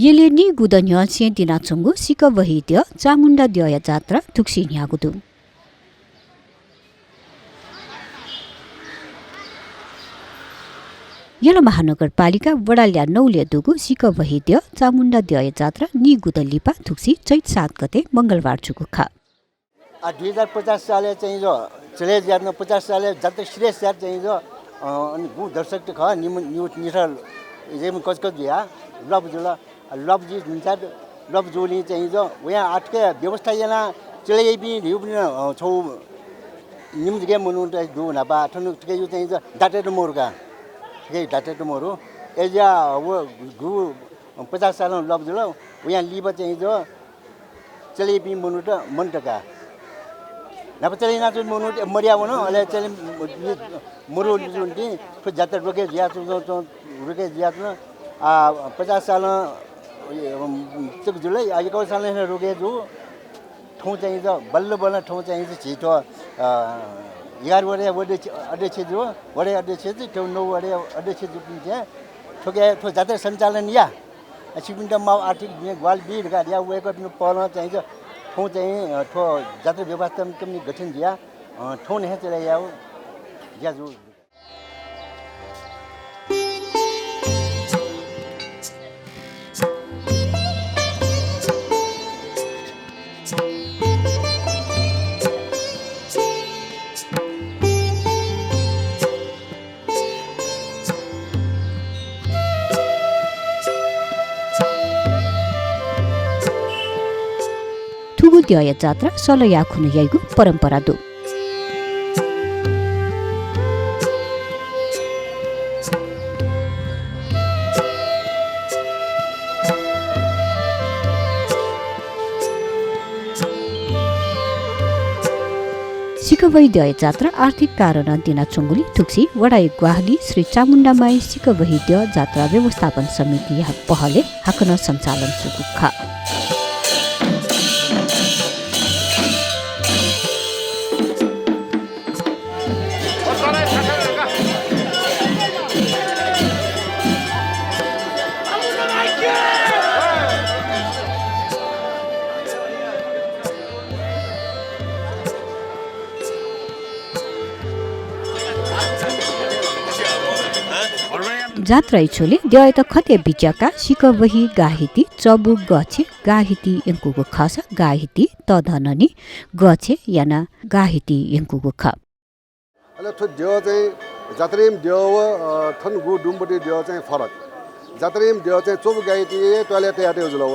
Yeleni gudanya sentina chungu sika vahidya Chamunda Dyoya Jatra thuksi nyagudu. Yala महानगरपालिका वडाल्या 9 दुगु सिक वहिद्य चामुण्डा द्यय जात्रा नि गुदलिपा थुक्सी चैत 7 गते मंगलबार चुकु खा 2050 साले चाहिँ जो चले जान 50 साले जति सिरियस यार चाहिँ जो अनि गु दर्शक ख निथल जेम कसको दिया लबजी जुन्चा लबजोली चाहिँ जो वया आटके व्यवस्था yana चले बि लिउ पनि छौ निम गे मनु त दु न बा थनु के यो चाहिँ जो डाटे मोरगा के डाटे मोरो एजा वो गु 50 साल लबजोल वया लिब चाहिँ जो चले बि मनु त मनटका नपचले ना जो मनु मरिया वनो अले चले मुरु जुन्टी फु जात रोके जिया तो रोके जिया न 50 साल तक जुलै आजको साल ने रोके जो ठौ चाहिँ जो बल्ल बल्ल ठौ चाहिँ छिटो 11 वडे अध्यक्ष जो वडे अध्यक्ष त्यो 9 वडे अध्यक्ष जुटिन्छ ठोके ठो जात सञ्चालन या सिपिन्ट माउ आर्थिक ग्वाल बि गा या वेको पल चाहिँ ठौ चाहिँ ठो जात्रा व्यवस्था कमी गठन दिया ठौ ने चले याओ ज्याजु द्यय जात्रा सलया खुनु याइगु परम्परा दु सिकवै द्यय जात्रा आर्थिक कारण दिना चुङ्गुली थुक्सी वडाई ग्वाहली श्री चामुण्डामाई सिकवै द्य जात्रा व्यवस्थापन समिति पहले हाकन सञ्चालन सुकुखा जात्रा छोले द्यय त खते बिचका सिकवही गाहिती चबु गछे गाहिती यंकुगो खस गाहिती तधननी गछे याना गाहिती यंकुगो ख अले थो द्य चाहिँ जात्रेम द्य थन गु डुम्बटी द्य चाहिँ फरक जात्रेम द्य चाहिँ चबु गाहिती टोयलेट याटे जुलव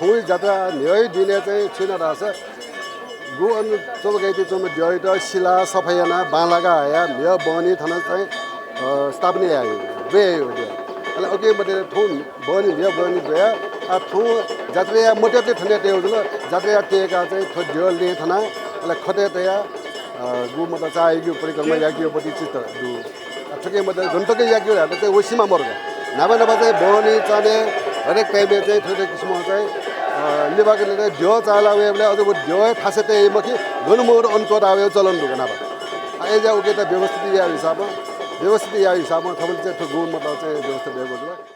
थोइ जात्रा न्यय दिने चाहिँ छिन रास गु अन चबु गाहिती चम द्य त शिला सफायाना बालागा आया म्य बनी थन चाहिँ स्थापना आयो वे हो दिया अले ओके बटे थोन बनी म्य बनी गया आ थो जात्रा मोटेते थने ते जुल जात्रा तेका चाहिँ थो द्य ले थना अले खते तया गु मत चाहेगी परिक्रमा यागियो पति चित्त दु ठके मत घंटके यागियो हात चाहिँ वसीमा मर्ग नभा नभा चाहिँ बनी चने हरेक टाइमले चाहिँ थोरै किसिम चाहिँ लिबाकले चाहिँ द्य चाला वेबले अझ द्य थासे ते मखि घनमोर अन्तोर आयो चलन दुग नभा एजा ओके त व्यवस्थित या हिसाबमा थबले चाहिँ गु मत चाहिँ व्यवस्था भएको छ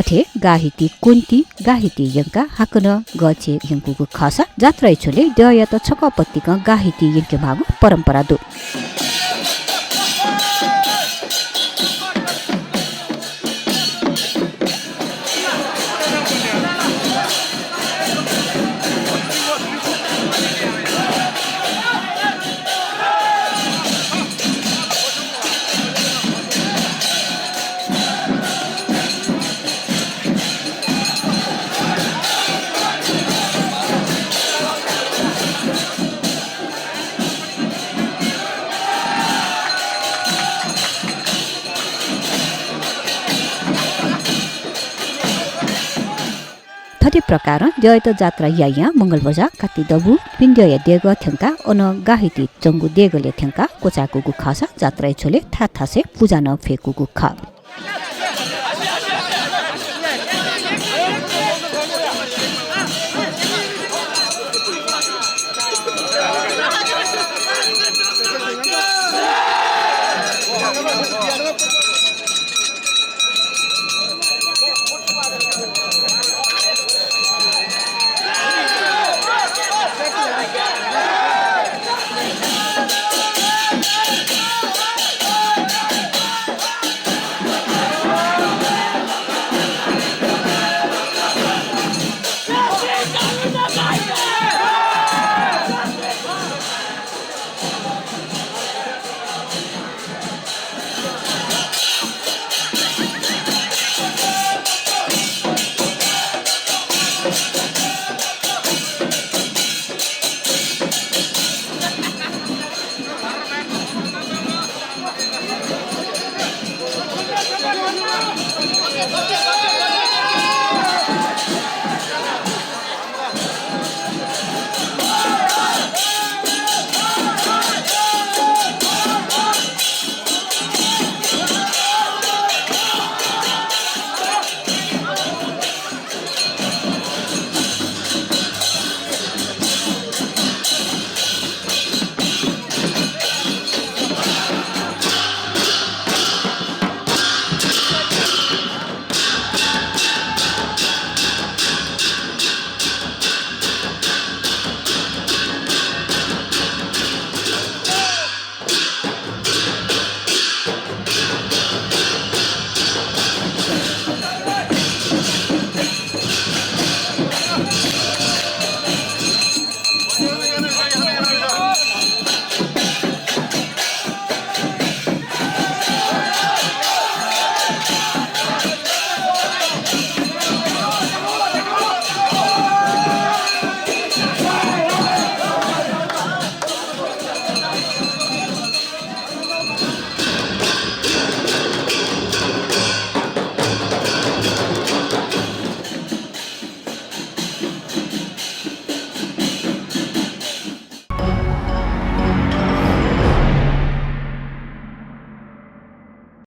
अठे गाहिती कुन्ती गाहिती यंका हाकन गचे यंकुगु खसा जात्रा छोले दया त छकपत्तिक गाहिती यंके मागु परम्परा दु थटे प्रकार जयत जात्रा याया मंगल बजा काति दबु पिण्डय देग थ्यंका अन गाहिती जंगु देगले थ्यंका कोचाकुगु खासा जात्रा छोले थाथासे पूजा न फेकुगु खा